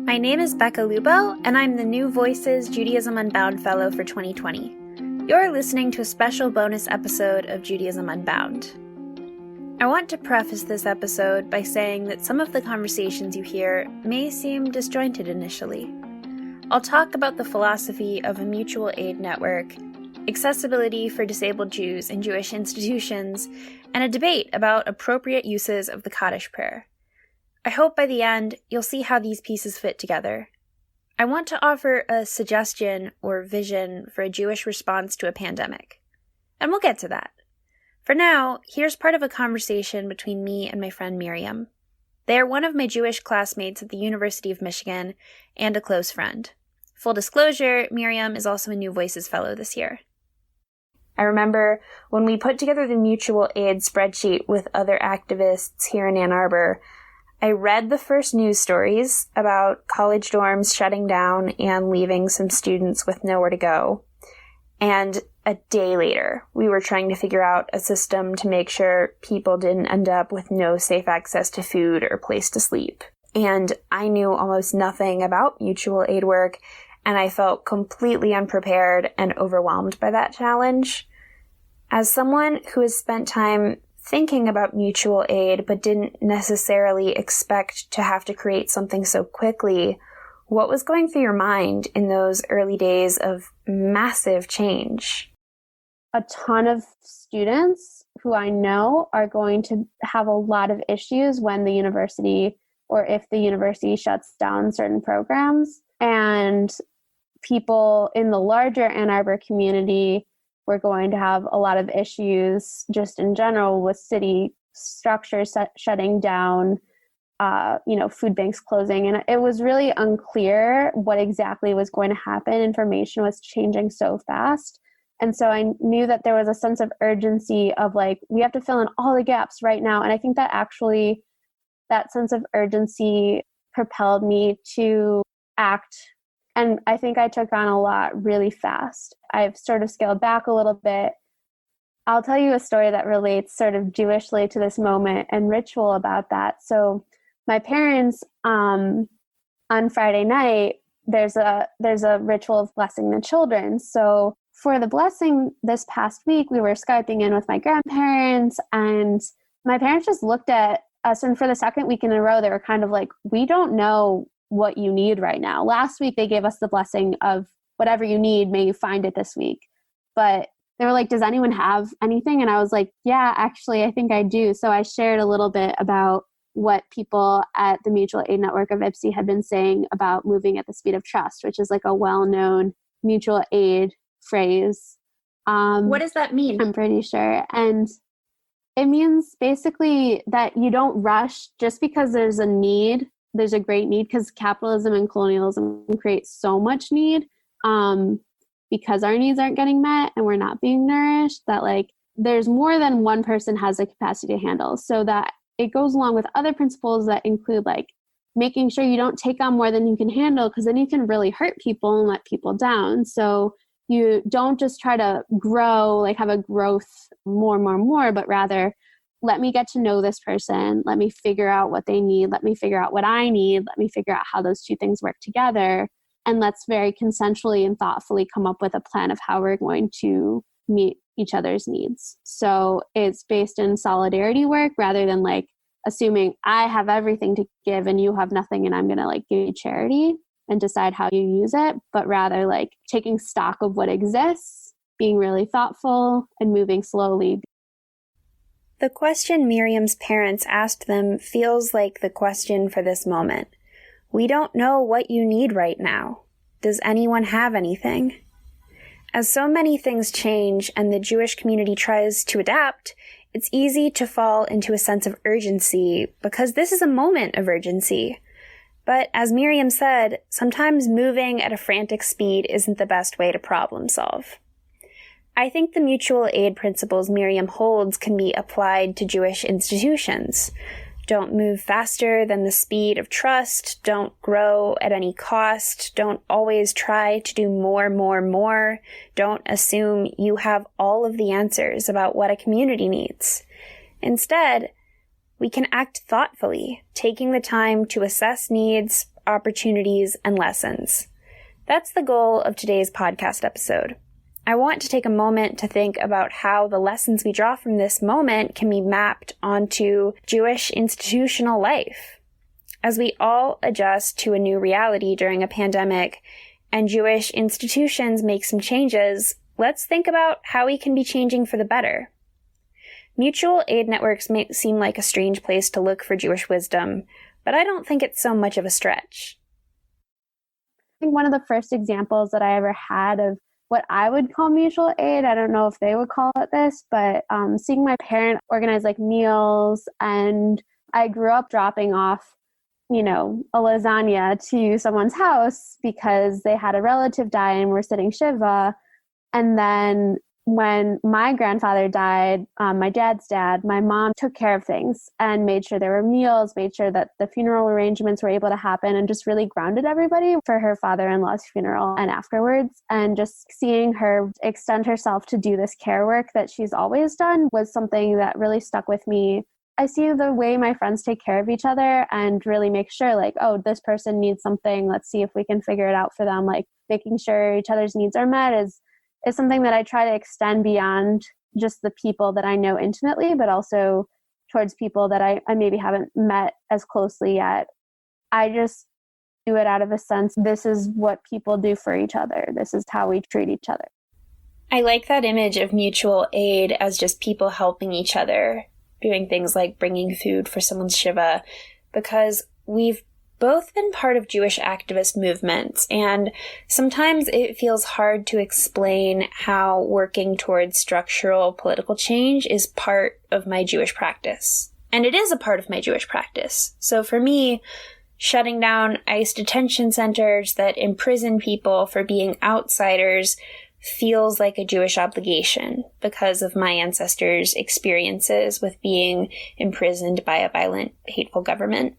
My name is Becca Lubow, and I'm the New Voices Judaism Unbound Fellow for 2020. You're listening to a special bonus episode of Judaism Unbound. I want to preface this episode by saying that some of the conversations you hear may seem disjointed initially. I'll talk about the philosophy of a mutual aid network, accessibility for disabled Jews in Jewish institutions, and a debate about appropriate uses of the Kaddish prayer. I hope by the end you'll see how these pieces fit together. I want to offer a suggestion or vision for a Jewish response to a pandemic. And we'll get to that. For now, here's part of a conversation between me and my friend Miriam. They are one of my Jewish classmates at the University of Michigan and a close friend. Full disclosure, Miriam is also a New Voices Fellow this year. I remember when we put together the mutual aid spreadsheet with other activists here in Ann Arbor, I read the first news stories about college dorms shutting down and leaving some students with nowhere to go. And a day later, we were trying to figure out a system to make sure people didn't end up with no safe access to food or place to sleep. And I knew almost nothing about mutual aid work, and I felt completely unprepared and overwhelmed by that challenge. As someone who has spent time thinking about mutual aid but didn't necessarily expect to have to create something so quickly, what was going through your mind in those early days of massive change? A ton of students who I know are going to have a lot of issues when the university, or if the university shuts down certain programs. And people in the larger Ann Arbor community, we're going to have a lot of issues just in general with city structures shutting down, food banks closing. And it was really unclear what exactly was going to happen. Information was changing so fast. And so I knew that there was a sense of urgency of we have to fill in all the gaps right now. And I think that actually that sense of urgency propelled me to act. And I think I took on a lot really fast. I've sort of scaled back a little bit. I'll tell you a story that relates sort of Jewishly to this moment and ritual about that. So my parents, on Friday night, there's a ritual of blessing the children. So for the blessing this past week, we were Skyping in with my grandparents, and my parents just looked at us, and for the second week in a row, they were kind of like, we don't know what you need right now. Last week, they gave us the blessing of whatever you need, may you find it this week. But they were like, does anyone have anything? And I was like, yeah, actually, I think I do. So I shared a little bit about what people at the Mutual Aid Network of IPSI had been saying about moving at the speed of trust, which is a well-known mutual aid phrase. What does that mean? I'm pretty sure. And it means basically that you don't rush just because there's a need. There's a great need, because capitalism and colonialism create so much need because our needs aren't getting met and we're not being nourished, that there's more than one person has the capacity to handle. So that it goes along with other principles that include making sure you don't take on more than you can handle, because then you can really hurt people and let people down. So you don't just try to grow, have a growth more, but rather let me get to know this person. Let me figure out what they need. Let me figure out what I need. Let me figure out how those two things work together. And let's very consensually and thoughtfully come up with a plan of how we're going to meet each other's needs. So it's based in solidarity work rather than assuming I have everything to give and you have nothing and I'm going to give you charity and decide how you use it, but rather taking stock of what exists, being really thoughtful and moving slowly. The question Miriam's parents asked them feels like the question for this moment. We don't know what you need right now. Does anyone have anything? As so many things change and the Jewish community tries to adapt, it's easy to fall into a sense of urgency because this is a moment of urgency. But as Miriam said, sometimes moving at a frantic speed isn't the best way to problem solve. I think the mutual aid principles Miriam holds can be applied to Jewish institutions. Don't move faster than the speed of trust. Don't grow at any cost. Don't always try to do more. Don't assume you have all of the answers about what a community needs. Instead, we can act thoughtfully, taking the time to assess needs, opportunities, and lessons. That's the goal of today's podcast episode. I want to take a moment to think about how the lessons we draw from this moment can be mapped onto Jewish institutional life. As we all adjust to a new reality during a pandemic and Jewish institutions make some changes, let's think about how we can be changing for the better. Mutual aid networks may seem like a strange place to look for Jewish wisdom, but I don't think it's so much of a stretch. I think one of the first examples that I ever had of what I would call mutual aid, I don't know if they would call it this, but seeing my parent organize like meals, and I grew up dropping off, a lasagna to someone's house because they had a relative die and were sitting Shiva. And then when my grandfather died, my dad's dad, my mom took care of things and made sure there were meals, made sure that the funeral arrangements were able to happen, and just really grounded everybody for her father-in-law's funeral and afterwards. And just seeing her extend herself to do this care work that she's always done was something that really stuck with me. I see the way my friends take care of each other and really make sure like, oh, this person needs something. Let's see if we can figure it out for them. Like making sure each other's needs are met is something that I try to extend beyond just the people that I know intimately, but also towards people that I maybe haven't met as closely yet. I just do it out of a sense, this is what people do for each other. This is how we treat each other. I like that image of mutual aid as just people helping each other, doing things like bringing food for someone's Shiva, because we've both been part of Jewish activist movements, and sometimes it feels hard to explain how working towards structural political change is part of my Jewish practice. And it is a part of my Jewish practice. So for me, shutting down ICE detention centers that imprison people for being outsiders feels like a Jewish obligation because of my ancestors' experiences with being imprisoned by a violent, hateful government.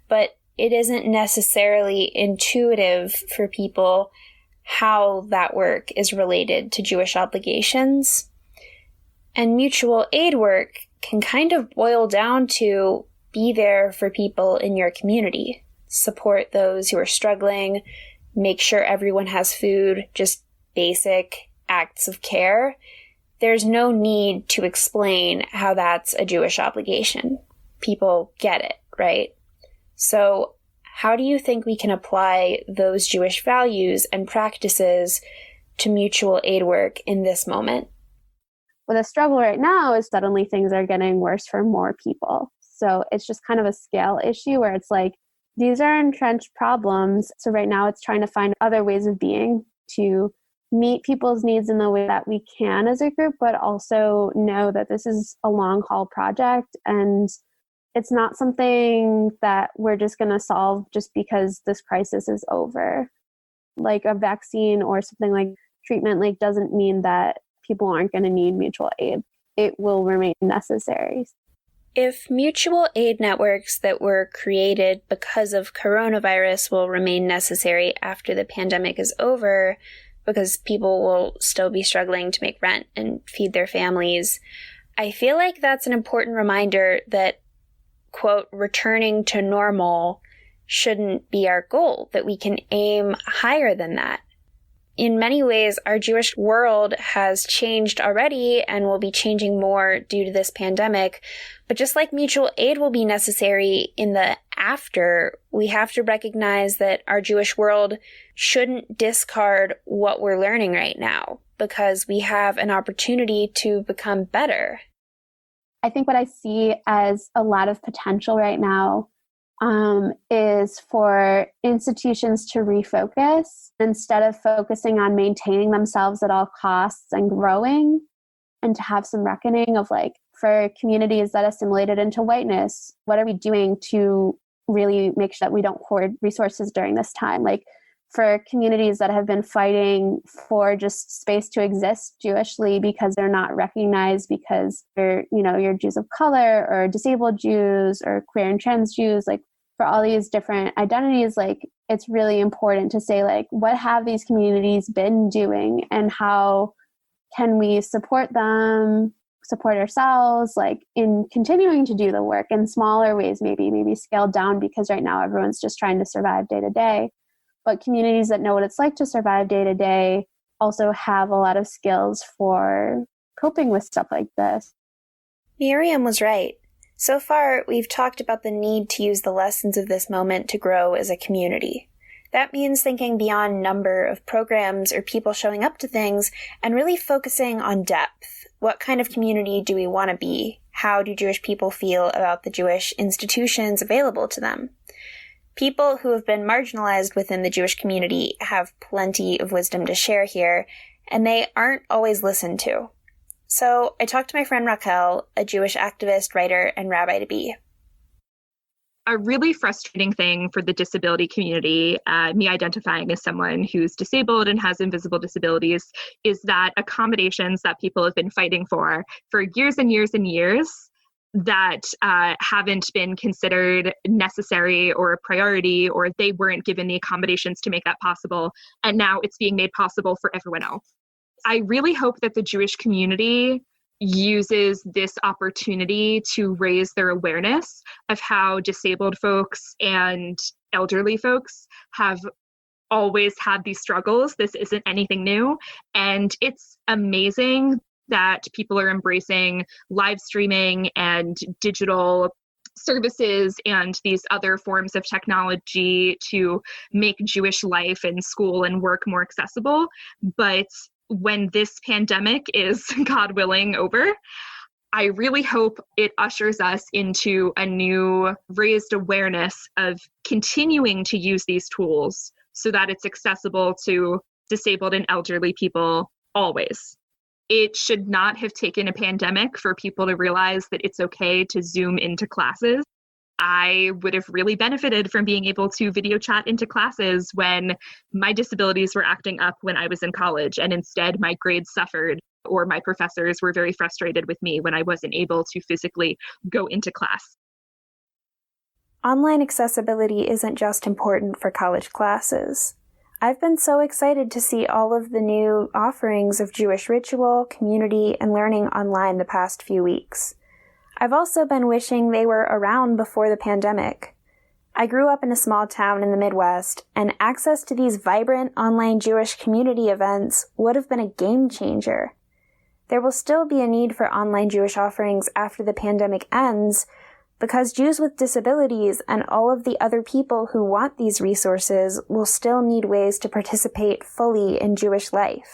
But it isn't necessarily intuitive for people how that work is related to Jewish obligations. And mutual aid work can kind of boil down to be there for people in your community, support those who are struggling, make sure everyone has food, just basic acts of care. There's no need to explain how that's a Jewish obligation. People get it, right? So how do you think we can apply those Jewish values and practices to mutual aid work in this moment? Well, the struggle right now is suddenly things are getting worse for more people. So it's just kind of a scale issue where it's like, these are entrenched problems. So right now it's trying to find other ways of being to meet people's needs in the way that we can as a group, but also know that this is a long haul project and it's not something that we're just going to solve just because this crisis is over. Like a vaccine or something like treatment doesn't mean that people aren't going to need mutual aid. It will remain necessary. If mutual aid networks that were created because of coronavirus will remain necessary after the pandemic is over, because people will still be struggling to make rent and feed their families, I feel like that's an important reminder that, quote, returning to normal shouldn't be our goal, that we can aim higher than that. In many ways, our Jewish world has changed already and will be changing more due to this pandemic. But just like mutual aid will be necessary in the after, we have to recognize that our Jewish world shouldn't discard what we're learning right now because we have an opportunity to become better. I think what I see as a lot of potential right now is for institutions to refocus instead of focusing on maintaining themselves at all costs and growing, and to have some reckoning of for communities that assimilated into whiteness, what are we doing to really make sure that we don't hoard resources during this time? For communities that have been fighting for just space to exist Jewishly because they're not recognized because you're Jews of color or disabled Jews or queer and trans Jews, for all these different identities, it's really important to say, what have these communities been doing and how can we support them support ourselves, like in continuing to do the work in smaller ways, maybe scaled down, because right now everyone's just trying to survive day to day. But communities that know what it's like to survive day to day also have a lot of skills for coping with stuff like this. Miriam was right. So far, we've talked about the need to use the lessons of this moment to grow as a community. That means thinking beyond number of programs or people showing up to things and really focusing on depth. What kind of community do we want to be? How do Jewish people feel about the Jewish institutions available to them? People who have been marginalized within the Jewish community have plenty of wisdom to share here, and they aren't always listened to. So I talked to my friend Raquel, a Jewish activist, writer, and rabbi-to-be. A really frustrating thing for the disability community, me identifying as someone who's disabled and has invisible disabilities, is that accommodations that people have been fighting for years and years and years that haven't been considered necessary or a priority, or they weren't given the accommodations to make that possible. And now it's being made possible for everyone else. I really hope that the Jewish community uses this opportunity to raise their awareness of how disabled folks and elderly folks have always had these struggles. This isn't anything new. And it's amazing that people are embracing live streaming and digital services and these other forms of technology to make Jewish life and school and work more accessible. But when this pandemic is, God willing, over, I really hope it ushers us into a new raised awareness of continuing to use these tools so that it's accessible to disabled and elderly people always. It should not have taken a pandemic for people to realize that it's okay to Zoom into classes. I would have really benefited from being able to video chat into classes when my disabilities were acting up when I was in college, and instead my grades suffered, or my professors were very frustrated with me when I wasn't able to physically go into class. Online accessibility isn't just important for college classes. I've been so excited to see all of the new offerings of Jewish ritual, community, and learning online the past few weeks. I've also been wishing they were around before the pandemic. I grew up in a small town in the Midwest, and access to these vibrant online Jewish community events would have been a game changer. There will still be a need for online Jewish offerings after the pandemic ends, because Jews with disabilities and all of the other people who want these resources will still need ways to participate fully in Jewish life.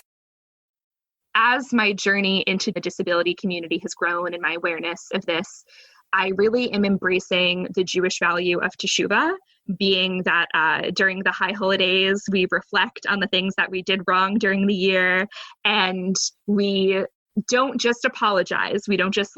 As my journey into the disability community has grown and my awareness of this, I really am embracing the Jewish value of teshuvah, being that during the high holidays, we reflect on the things that we did wrong during the year, and we don't just apologize. We don't just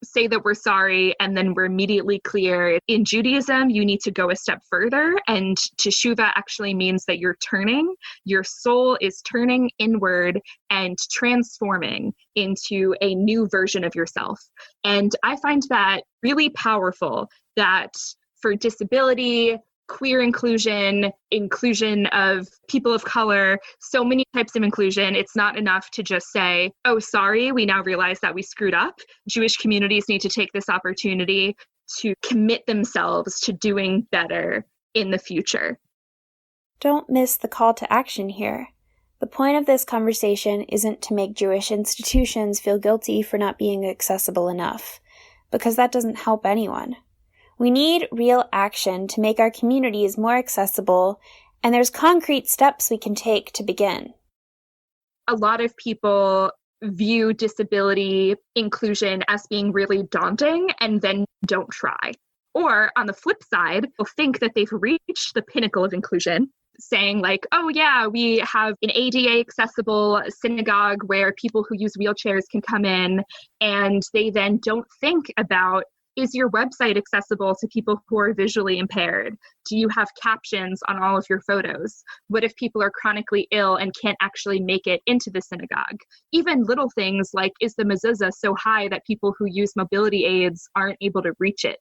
say that we're sorry and then we're immediately clear. In Judaism, you need to go a step further, and teshuvah actually means that you're turning. Your soul is turning inward and transforming into a new version of yourself. And I find that really powerful, that for disability, queer inclusion, inclusion of people of color, so many types of inclusion, it's not enough to just say, oh, sorry, we now realize that we screwed up. Jewish communities need to take this opportunity to commit themselves to doing better in the future. Don't miss the call to action here. The point of this conversation isn't to make Jewish institutions feel guilty for not being accessible enough, because that doesn't help anyone. We need real action to make our communities more accessible, and there's concrete steps we can take to begin. A lot of people view disability inclusion as being really daunting and then don't try. Or on the flip side, they'll think that they've reached the pinnacle of inclusion, saying oh yeah, we have an ADA accessible synagogue where people who use wheelchairs can come in, and they then don't think about, is your website accessible to people who are visually impaired? Do you have captions on all of your photos? What if people are chronically ill and can't actually make it into the synagogue? Even little things like, is the mezuzah so high that people who use mobility aids aren't able to reach it?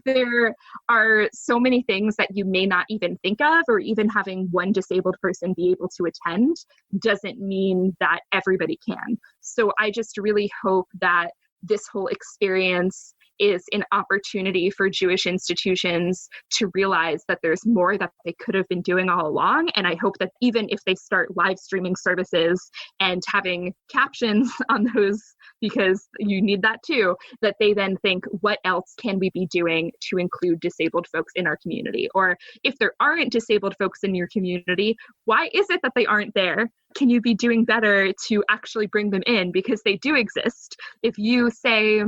There are so many things that you may not even think of, or even having one disabled person be able to attend doesn't mean that everybody can. So I just really hope that this whole experience is an opportunity for Jewish institutions to realize that there's more that they could have been doing all along. And I hope that even if they start live streaming services and having captions on those, because you need that too, that they then think, what else can we be doing to include disabled folks in our community? Or if there aren't disabled folks in your community, why is it that they aren't there? Can you be doing better to actually bring them in? Because they do exist. If you say,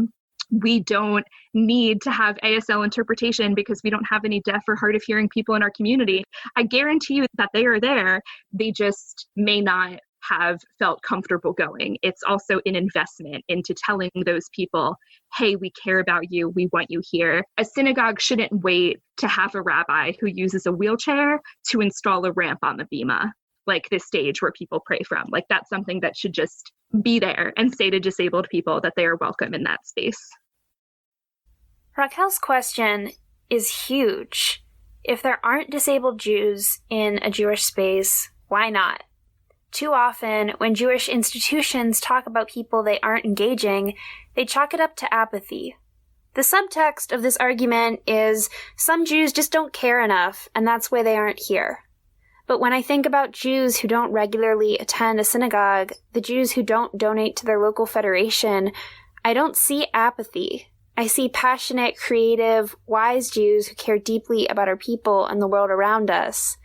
we don't need to have ASL interpretation because we don't have any deaf or hard of hearing people in our community, I guarantee you that they are there. They just may not have felt comfortable going. It's also an investment into telling those people, hey, we care about you. We want you here. A synagogue shouldn't wait to have a rabbi who uses a wheelchair to install a ramp on the bima, like this stage where people pray from. Like, that's something that should just be there and say to disabled people that they are welcome in that space. Raquel's question is huge. If there aren't disabled Jews in a Jewish space, why not? Too often, when Jewish institutions talk about people they aren't engaging, they chalk it up to apathy. The subtext of this argument is some Jews just don't care enough, and that's why they aren't here. But when I think about Jews who don't regularly attend a synagogue, the Jews who don't donate to their local federation, I don't see apathy. I see passionate, creative, wise Jews who care deeply about our people and the world around us.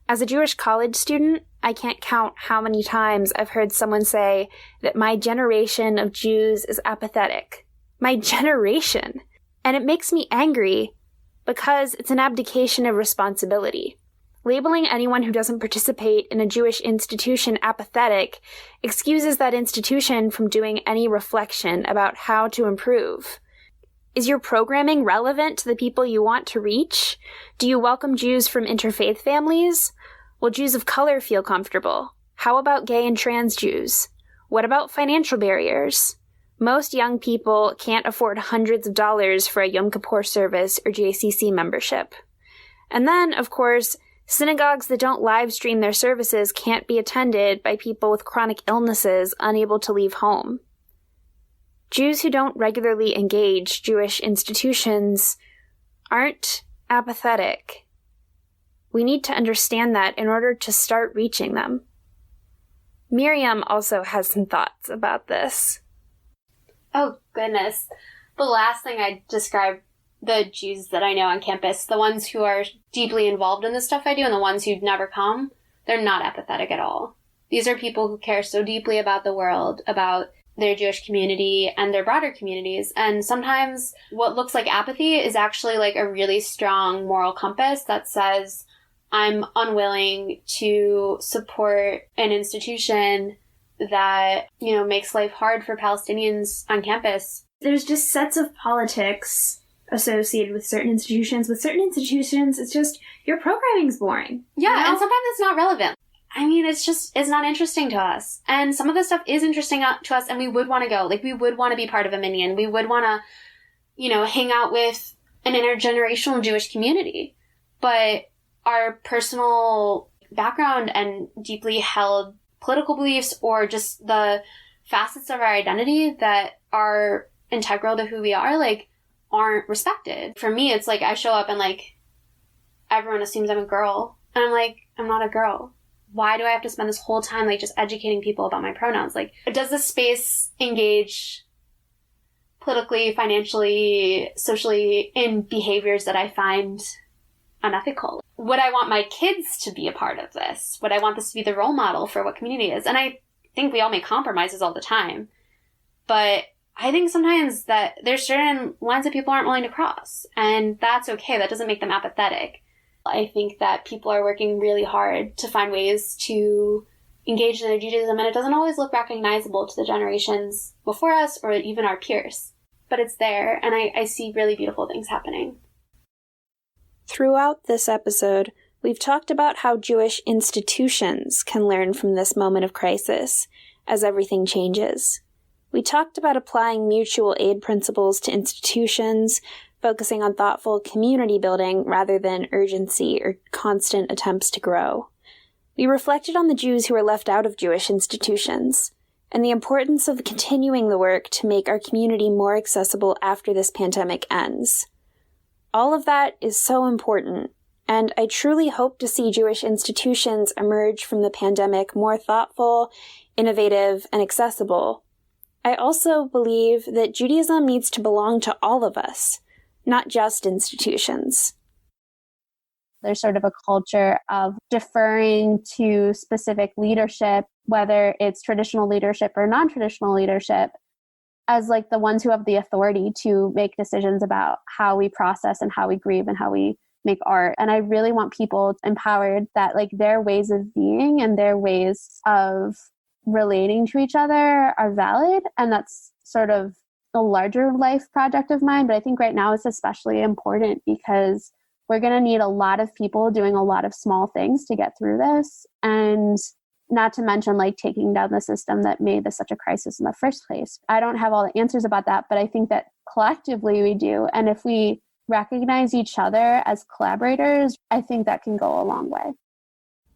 As a Jewish college student, I can't count how many times I've heard someone say that my generation of Jews is apathetic. My generation! And it makes me angry because it's an abdication of responsibility. Labeling anyone who doesn't participate in a Jewish institution apathetic excuses that institution from doing any reflection about how to improve. Is your programming relevant to the people you want to reach? Do you welcome Jews from interfaith families? Will Jews of color feel comfortable? How about gay and trans Jews? What about financial barriers? Most young people can't afford hundreds of dollars for a Yom Kippur service or JCC membership. And then, of course, synagogues that don't live stream their services can't be attended by people with chronic illnesses unable to leave home. Jews who don't regularly engage Jewish institutions aren't apathetic. We need to understand that in order to start reaching them. Miriam also has some thoughts about this. Oh, goodness. The last thing I'd describe the Jews that I know on campus, the ones who are deeply involved in the stuff I do and the ones who never come, they're not apathetic at all. These are people who care so deeply about the world, about their Jewish community and their broader communities. And sometimes what looks like apathy is actually like a really strong moral compass that says, I'm unwilling to support an institution that, makes life hard for Palestinians on campus. There's just sets of politics associated with certain institutions. With certain institutions, it's just, your programming's boring. Yeah, and sometimes it's not relevant. I mean, it's not interesting to us. And some of the stuff is interesting to us, and we would want to go. Like, we would want to be part of a minyan. We would want to, hang out with an intergenerational Jewish community. But our personal background and deeply held political beliefs, or just the facets of our identity that are integral to who we are, aren't respected. For me, it's like I show up and, everyone assumes I'm a girl. And I'm like, I'm not a girl. Why do I have to spend this whole time, just educating people about my pronouns? Does this space engage politically, financially, socially in behaviors that I find unethical? Would I want my kids to be a part of this? Would I want this to be the role model for what community is? And I think we all make compromises all the time. But I think sometimes that there's certain lines that people aren't willing to cross. And that's okay. That doesn't make them apathetic. I think that people are working really hard to find ways to engage in their Judaism, and it doesn't always look recognizable to the generations before us or even our peers. But it's there, and I see really beautiful things happening. Throughout this episode, we've talked about how Jewish institutions can learn from this moment of crisis as everything changes. We talked about applying mutual aid principles to institutions, focusing on thoughtful community building rather than urgency or constant attempts to grow. We reflected on the Jews who are left out of Jewish institutions. and the importance of continuing the work to make our community more accessible after this pandemic ends. All of that is so important, and I truly hope to see Jewish institutions emerge from the pandemic more thoughtful, innovative, and accessible. I also believe that Judaism needs to belong to all of us, not just institutions. There's sort of a culture of deferring to specific leadership, whether it's traditional leadership or non-traditional leadership, as like the ones who have the authority to make decisions about how we process and how we grieve and how we make art. And I really want people empowered that like their ways of being and their ways of relating to each other are valid. And that's sort of a larger life project of mine. But I think right now it's especially important because we're going to need a lot of people doing a lot of small things to get through this. And not to mention like taking down the system that made this such a crisis in the first place. I don't have all the answers about that, but I think that collectively we do. And if we recognize each other as collaborators, I think that can go a long way.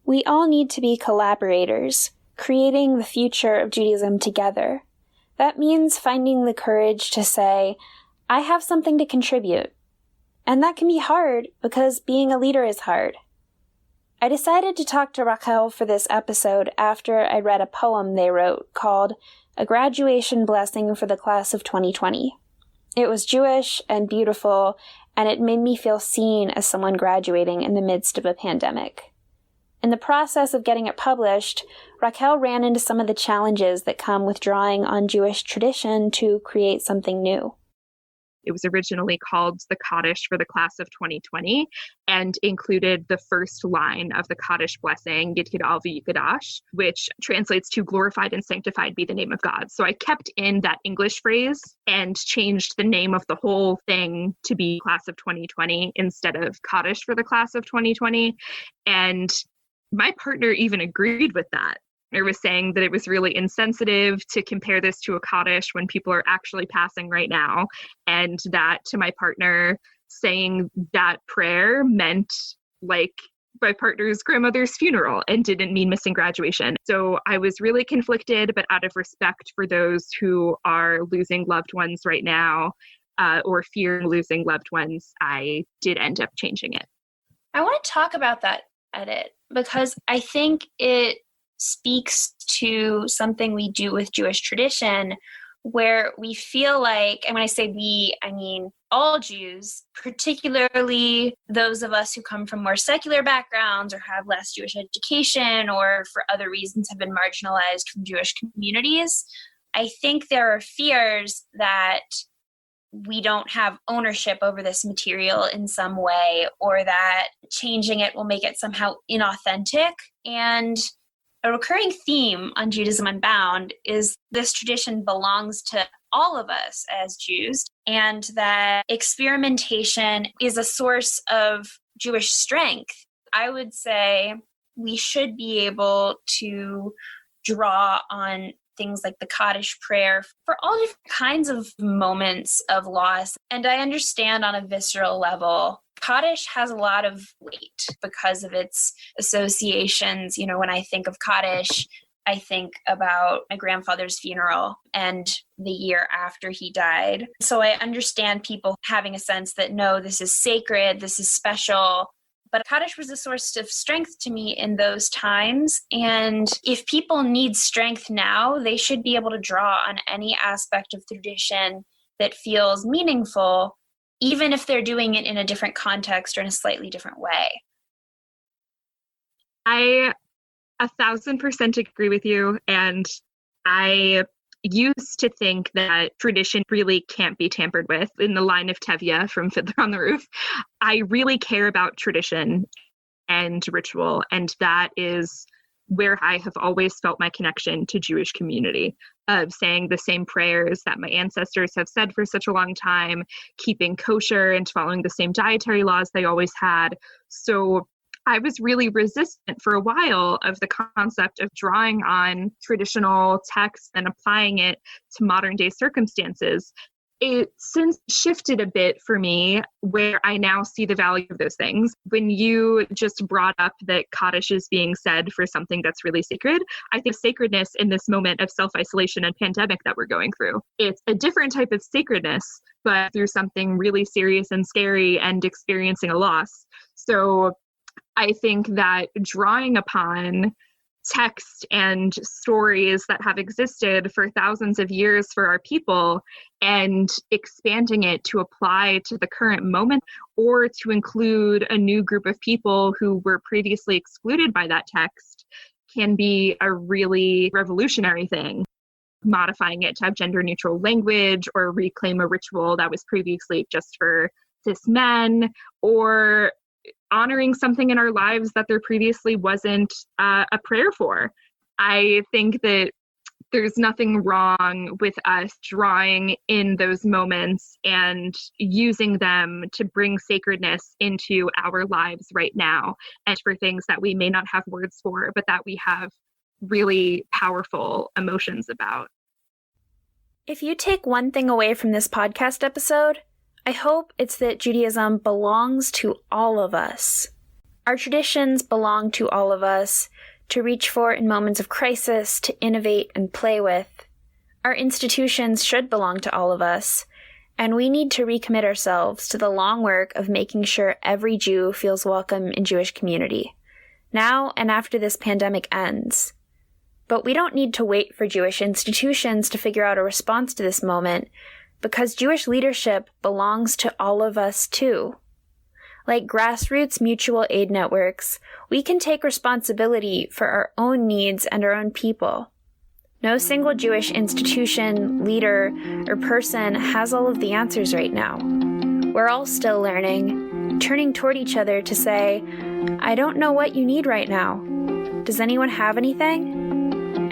We all need to be collaborators, creating the future of Judaism together. That means finding the courage to say, I have something to contribute. And that can be hard because being a leader is hard. I decided to talk to Raquel for this episode after I read a poem they wrote called A Graduation Blessing for the Class of 2020. It was Jewish and beautiful, and it made me feel seen as someone graduating in the midst of a pandemic. In the process of getting it published, Raquel ran into some of the challenges that come with drawing on Jewish tradition to create something new. It was originally called the Kaddish for the Class of 2020 and included the first line of the Kaddish blessing, Yitgidal v'Yikadash, which translates to glorified and sanctified be the name of God. So I kept in that English phrase and changed the name of the whole thing to be Class of 2020 instead of Kaddish for the Class of 2020. And my partner even agreed with that. I was saying that it was really insensitive to compare this to a Kaddish when people are actually passing right now. And that to my partner, saying that prayer meant like my partner's grandmother's funeral and didn't mean missing graduation. So I was really conflicted, but out of respect for those who are losing loved ones right now or fear losing loved ones, I did end up changing it. I want to talk about that edit because I think it speaks to something we do with Jewish tradition where we feel like, and when I say we, I mean all Jews, particularly those of us who come from more secular backgrounds or have less Jewish education or for other reasons have been marginalized from Jewish communities. I think there are fears that we don't have ownership over this material in some way or that changing it will make it somehow inauthentic. And a recurring theme on Judaism Unbound is this tradition belongs to all of us as Jews, and that experimentation is a source of Jewish strength. I would say we should be able to draw on things like the Kaddish prayer for all different kinds of moments of loss. And I understand on a visceral level, Kaddish has a lot of weight because of its associations. You know, when I think of Kaddish, I think about my grandfather's funeral and the year after he died. So I understand people having a sense that, no, this is sacred, this is special. But Kaddish was a source of strength to me in those times. And if people need strength now, they should be able to draw on any aspect of tradition that feels meaningful, even if they're doing it in a different context or in a slightly different way. I 1,000% agree with you. And I used to think that tradition really can't be tampered with. In the line of Tevye from Fiddler on the Roof, I really care about tradition and ritual, and that is where I have always felt my connection to Jewish community, of saying the same prayers that my ancestors have said for such a long time, keeping kosher and following the same dietary laws they always had. So I was really resistant for a while of the concept of drawing on traditional texts and applying it to modern day circumstances. It since shifted a bit for me, where I now see the value of those things. When you just brought up that Kaddish is being said for something that's really sacred, I think sacredness in this moment of self-isolation and pandemic that we're going through, it's a different type of sacredness, but through something really serious and scary and experiencing a loss. So I think that drawing upon text and stories that have existed for thousands of years for our people and expanding it to apply to the current moment, or to include a new group of people who were previously excluded by that text, can be a really revolutionary thing. Modifying it to have gender neutral language, or reclaim a ritual that was previously just for cis men, or honoring something in our lives that there previously wasn't a prayer for. I think that there's nothing wrong with us drawing in those moments and using them to bring sacredness into our lives right now, and for things that we may not have words for, but that we have really powerful emotions about. If you take one thing away from this podcast episode, I hope it's that Judaism belongs to all of us. Our traditions belong to all of us, to reach for in moments of crisis, to innovate and play with. Our institutions should belong to all of us, and we need to recommit ourselves to the long work of making sure every Jew feels welcome in Jewish community, now and after this pandemic ends. But we don't need to wait for Jewish institutions to figure out a response to this moment, because Jewish leadership belongs to all of us too. Like grassroots mutual aid networks, we can take responsibility for our own needs and our own people. No single Jewish institution, leader, or person has all of the answers right now. We're all still learning, turning toward each other to say, I don't know what you need right now. Does anyone have anything?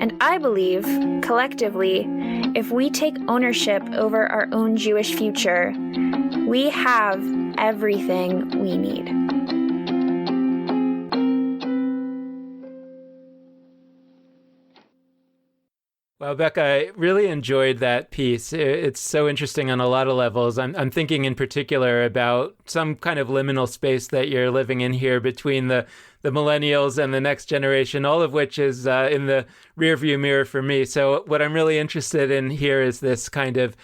And I believe, collectively, if we take ownership over our own Jewish future, we have everything we need. Well, Becca, I really enjoyed that piece. It's so interesting on a lot of levels. I'm thinking in particular about some kind of liminal space that you're living in here between the millennials and the next generation, all of which is in the rearview mirror for me. So what I'm really interested in here is this kind of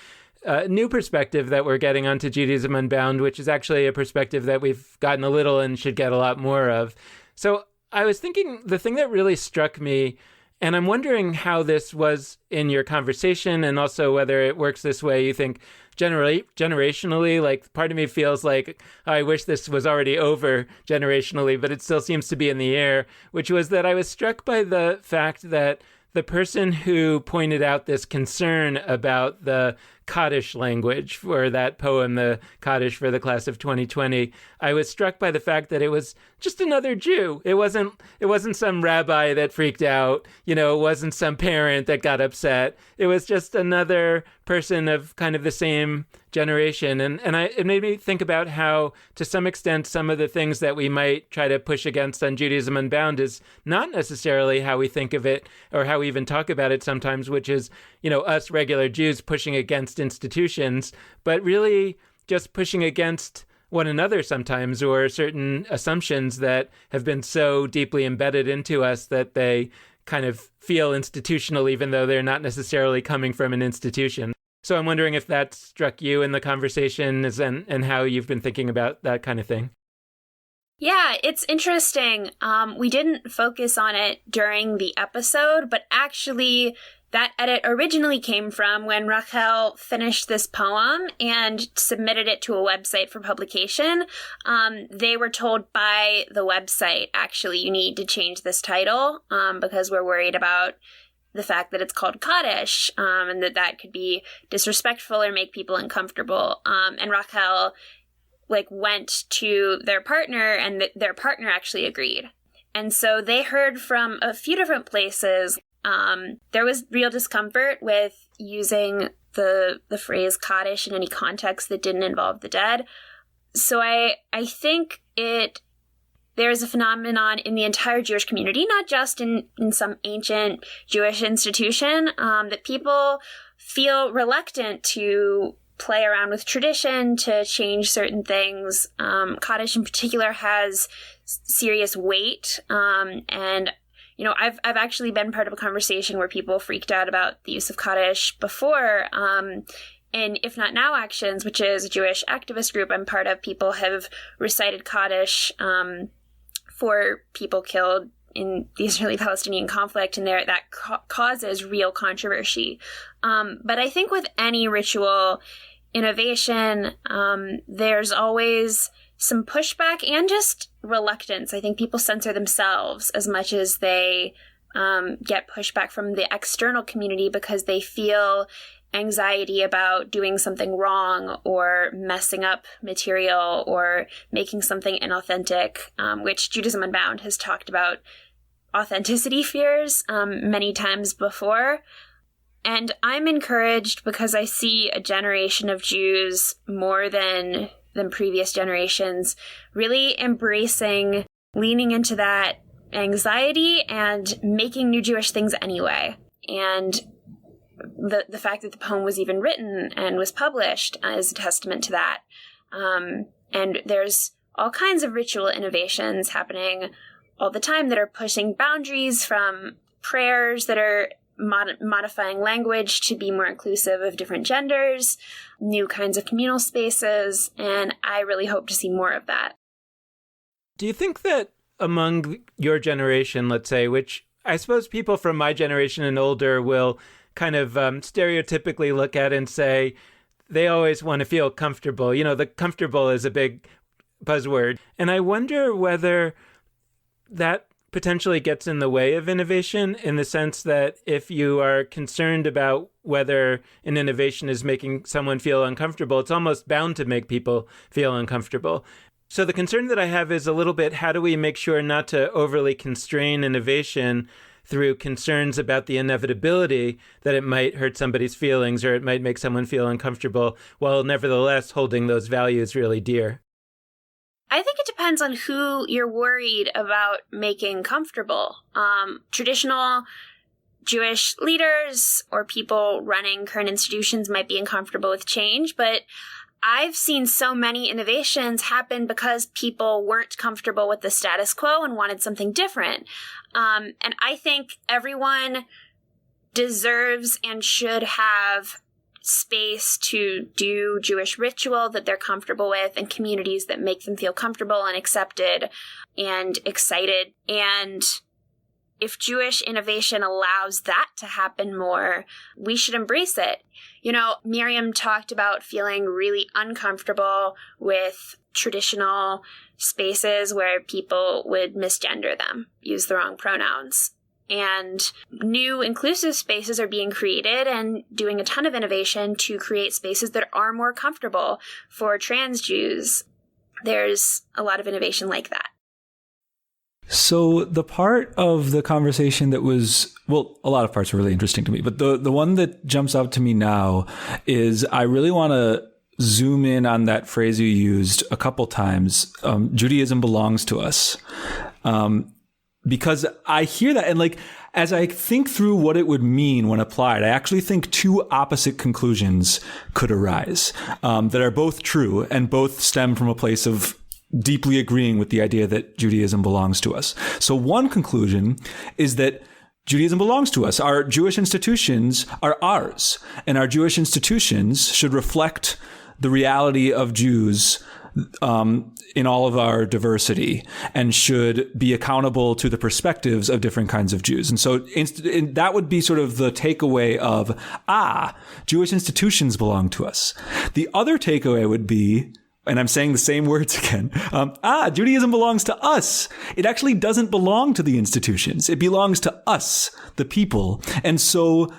new perspective that we're getting onto Judaism Unbound, which is actually a perspective that we've gotten a little and should get a lot more of. So I was thinking the thing that really struck me, and I'm wondering how this was in your conversation, and also whether it works this way, you think, generationally. Like, part of me feels like, I wish this was already over generationally, but it still seems to be in the air, which was that I was struck by the fact that the person who pointed out this concern about the Kaddish language for that poem, the Kaddish for the class of 2020, I was struck by the fact that it was just another Jew. It wasn't some rabbi that freaked out. It wasn't some parent that got upset. It was just another person of kind of the same generation. And it made me think about how, to some extent, some of the things that we might try to push against on Judaism Unbound is not necessarily how we think of it or how we even talk about it sometimes, which is, us regular Jews pushing against institutions, but really just pushing against one another sometimes, or certain assumptions that have been so deeply embedded into us that they kind of feel institutional, even though they're not necessarily coming from an institution. So I'm wondering if that struck you in the conversation and how you've been thinking about that kind of thing. Yeah, it's interesting. We didn't focus on it during the episode, but actually that edit originally came from when Rachel finished this poem and submitted it to a website for publication. They were told by the website, actually, you need to change this title because we're worried about the fact that it's called Kaddish, and that could be disrespectful or make people uncomfortable. And Rachel went to their partner, and their partner actually agreed. And so they heard from a few different places. There was real discomfort with using the phrase Kaddish in any context that didn't involve the dead. So I think there's a phenomenon in the entire Jewish community, not just in some ancient Jewish institution, that people feel reluctant to play around with tradition to change certain things. Kaddish in particular has serious weight. And, you know, I've actually been part of a conversation where people freaked out about the use of Kaddish before. And If Not Now Actions, which is a Jewish activist group I'm part of, people have recited Kaddish for people killed in the Israeli-Palestinian conflict, and that causes real controversy. But I think with any ritual innovation, there's always some pushback and just reluctance. I think people censor themselves as much as they get pushback from the external community because they feel anxiety about doing something wrong or messing up material or making something inauthentic, which Judaism Unbound has talked about authenticity fears many times before. And I'm encouraged because I see a generation of Jews more than previous generations really embracing, leaning into that anxiety and making new Jewish things anyway. And the fact that the poem was even written and was published is a testament to that. And there's all kinds of ritual innovations happening all the time that are pushing boundaries, from prayers that are modifying language to be more inclusive of different genders, new kinds of communal spaces, and I really hope to see more of that. Do you think that among your generation, let's say, which I suppose people from my generation and older will kind of stereotypically look at and say they always want to feel comfortable. You know, the comfortable is a big buzzword. And I wonder whether that potentially gets in the way of innovation, in the sense that if you are concerned about whether an innovation is making someone feel uncomfortable, it's almost bound to make people feel uncomfortable. So the concern that I have is a little bit, how do we make sure not to overly constrain innovation through concerns about the inevitability that it might hurt somebody's feelings or it might make someone feel uncomfortable, while nevertheless holding those values really dear? I think it depends on who you're worried about making comfortable. Traditional Jewish leaders or people running current institutions might be uncomfortable with change, but I've seen so many innovations happen because people weren't comfortable with the status quo and wanted something different. And I think everyone deserves and should have space to do Jewish ritual that they're comfortable with, and communities that make them feel comfortable and accepted and excited. And if Jewish innovation allows that to happen more, we should embrace it. You know, Miriam talked about feeling really uncomfortable with traditional spaces where people would misgender them, use the wrong pronouns. And new inclusive spaces are being created and doing a ton of innovation to create spaces that are more comfortable for trans Jews. There's a lot of innovation like that. So the part of the conversation that was, well, a lot of parts were really interesting to me, but the one that jumps out to me now is I really want to zoom in on that phrase you used a couple times, Judaism belongs to us. Because I hear that, and like, as I think through what it would mean when applied, I actually think two opposite conclusions could arise, that are both true and both stem from a place of deeply agreeing with the idea that Judaism belongs to us. So one conclusion is that Judaism belongs to us. Our Jewish institutions are ours, and our Jewish institutions should reflect the reality of Jews in all of our diversity, and should be accountable to the perspectives of different kinds of Jews. And so that would be sort of the takeaway of, Jewish institutions belong to us. The other takeaway would be, and I'm saying the same words again, Judaism belongs to us. It actually doesn't belong to the institutions. It belongs to us, the people. And so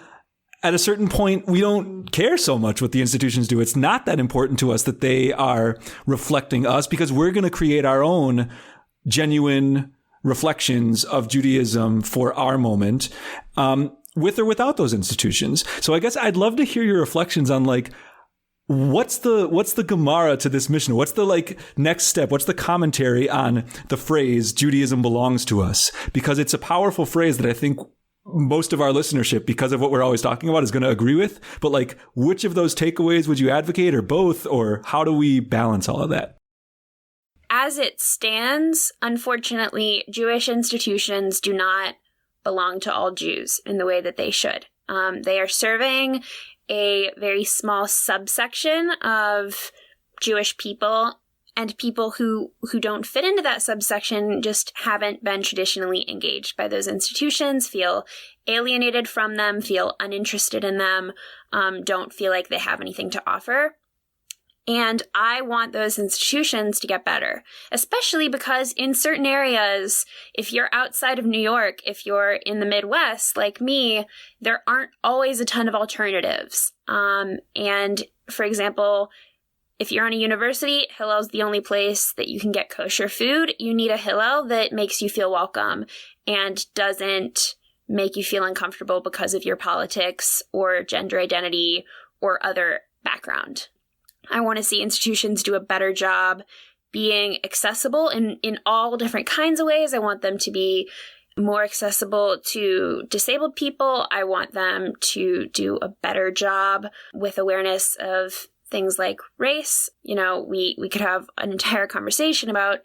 at a certain point, we don't care so much what the institutions do. It's not that important to us that they are reflecting us, because we're going to create our own genuine reflections of Judaism for our moment, with or without those institutions. So I guess I'd love to hear your reflections on, like, what's the Gemara to this mission? What's the, like, next step? What's the commentary on the phrase Judaism belongs to us? Because it's a powerful phrase that I think most of our listenership, because of what we're always talking about, is going to agree with. But like, which of those takeaways would you advocate, or both, or how do we balance all of that? As it stands, unfortunately, Jewish institutions do not belong to all Jews in the way that they should. They are serving a very small subsection of Jewish people, and people who don't fit into that subsection just haven't been traditionally engaged by those institutions, feel alienated from them, feel uninterested in them, don't feel like they have anything to offer. And I want those institutions to get better, especially because in certain areas, if you're outside of New York, if you're in the Midwest like me, there aren't always a ton of alternatives. And for example, if you're on a university, Hillel's the only place that you can get kosher food. You need a Hillel that makes you feel welcome and doesn't make you feel uncomfortable because of your politics or gender identity or other background. I want to see institutions do a better job being accessible in all different kinds of ways. I want them to be more accessible to disabled people. I want them to do a better job with awareness of things like race. You know, we could have an entire conversation about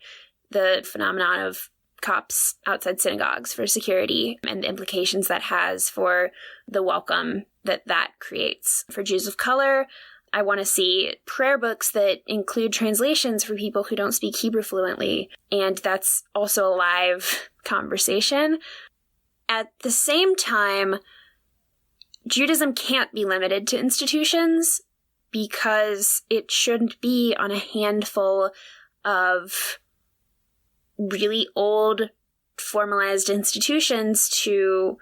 the phenomenon of cops outside synagogues for security and the implications that has for the welcome that creates for Jews of color. I want to see prayer books that include translations for people who don't speak Hebrew fluently. And that's also a live conversation. At the same time, Judaism can't be limited to institutions because it shouldn't be on a handful of really old, formalized institutions to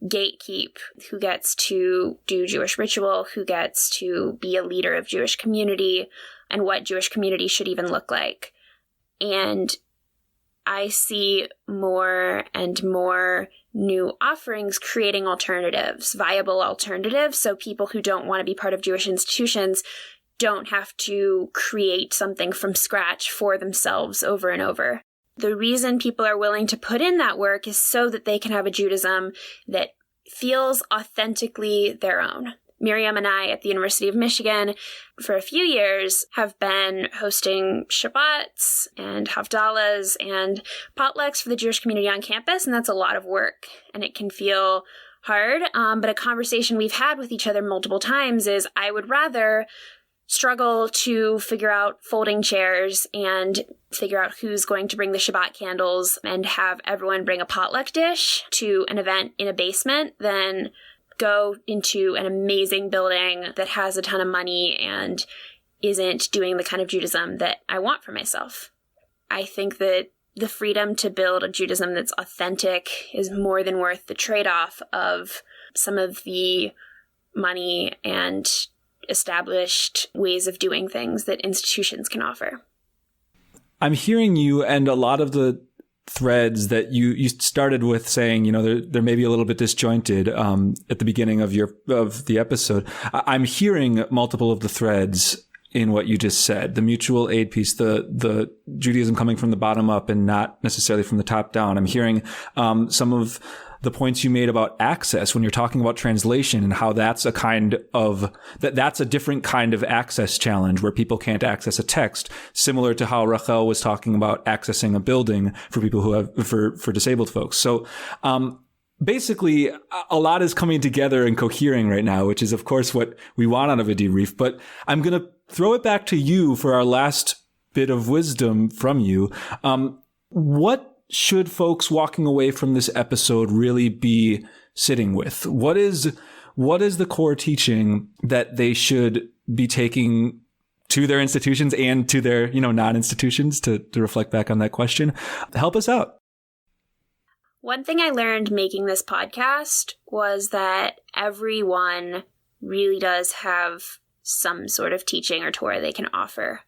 gatekeep who gets to do Jewish ritual, who gets to be a leader of Jewish community, and what Jewish community should even look like. And I see more and more new offerings creating alternatives, viable alternatives, so people who don't want to be part of Jewish institutions don't have to create something from scratch for themselves over and over. The reason people are willing to put in that work is so that they can have a Judaism that feels authentically their own. Miriam and I at the University of Michigan for a few years have been hosting Shabbats and Havdalahs and potlucks for the Jewish community on campus, and that's a lot of work, and it can feel hard. But a conversation we've had with each other multiple times is I would rather struggle to figure out folding chairs and figure out who's going to bring the Shabbat candles and have everyone bring a potluck dish to an event in a basement than go into an amazing building that has a ton of money and isn't doing the kind of Judaism that I want for myself. I think that the freedom to build a Judaism that's authentic is more than worth the trade-off of some of the money and established ways of doing things that institutions can offer. I'm hearing you, and a lot of the threads that you started with saying, you know, they're maybe a little bit disjointed at the beginning of the episode. I'm hearing multiple of the threads in what you just said. The mutual aid piece, the Judaism coming from the bottom up and not necessarily from the top down. I'm hearing some of the points you made about access when you're talking about translation and how that's a kind of that's a different kind of access challenge where people can't access a text, similar to how Rachel was talking about accessing a building for people who have for disabled folks. So basically a lot is coming together and cohering right now, which is of course what we want out of a debrief. But I'm going to throw it back to you for our last bit of wisdom from you. What should folks walking away from this episode really be sitting with? What is the core teaching that they should be taking to their institutions and to their, non-institutions to reflect back on that question? Help us out. One thing I learned making this podcast was that everyone really does have some sort of teaching or Torah they can offer.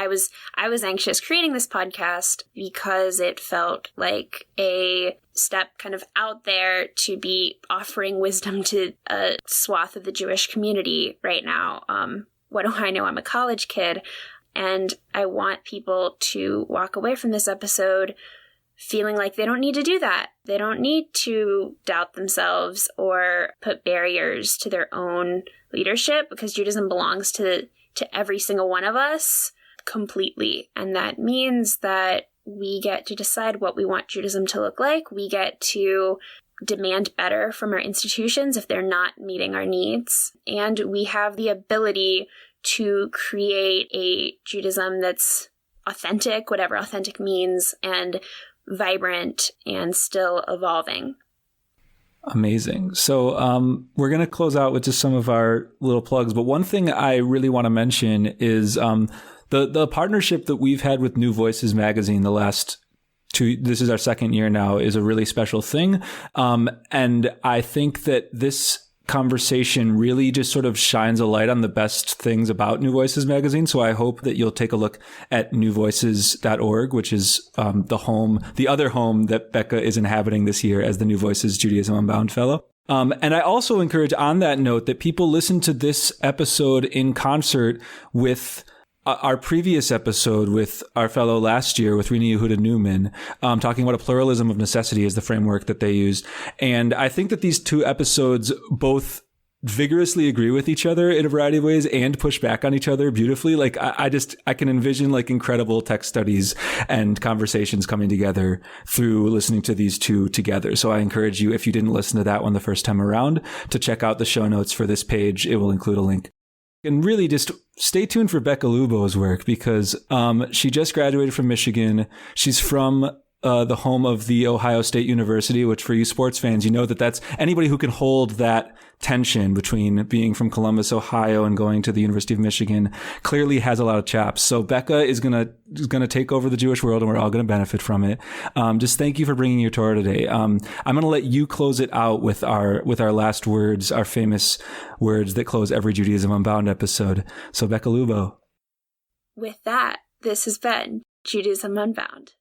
I was anxious creating this podcast because it felt like a step kind of out there to be offering wisdom to a swath of the Jewish community right now. What do I know? I'm a college kid, and I want people to walk away from this episode feeling like they don't need to do that. They don't need to doubt themselves or put barriers to their own leadership, because Judaism belongs to every single one of us completely. And that means that we get to decide what we want Judaism to look like. We get to demand better from our institutions if they're not meeting our needs. And we have the ability to create a Judaism that's authentic, whatever authentic means, and vibrant and still evolving. Amazing. So we're going to close out with just some of our little plugs. But one thing I really want to mention is the partnership that we've had with New Voices magazine the last this is our second year now, is a really special thing. And I think that this conversation really just sort of shines a light on the best things about New Voices magazine. So I hope that you'll take a look at newvoices.org, which is the other home that Becca is inhabiting this year as the New Voices Judaism Unbound Fellow. And I also encourage, on that note, that people listen to this episode in concert with our previous episode with our fellow last year, with Rini Yehuda Newman, talking about a pluralism of necessity as the framework that they used. And I think that these two episodes both vigorously agree with each other in a variety of ways and push back on each other beautifully. Like I can envision like incredible text studies and conversations coming together through listening to these two together. So I encourage you, if you didn't listen to that one the first time around, to check out the show notes for this page. It will include a link. And really just stay tuned for Becca Lubow's work, because she just graduated from Michigan. She's from the home of the Ohio State University, which for you sports fans, you know that that's anybody who can hold that tension between being from Columbus, Ohio and going to the University of Michigan clearly has a lot of chops. So Becca is going to take over the Jewish world, and we're all going to benefit from it. Just thank you for bringing your Torah today. I'm going to let you close it out with our last words, our famous words that close every Judaism Unbound episode. So Becca Lubow. With that, this has been Judaism Unbound.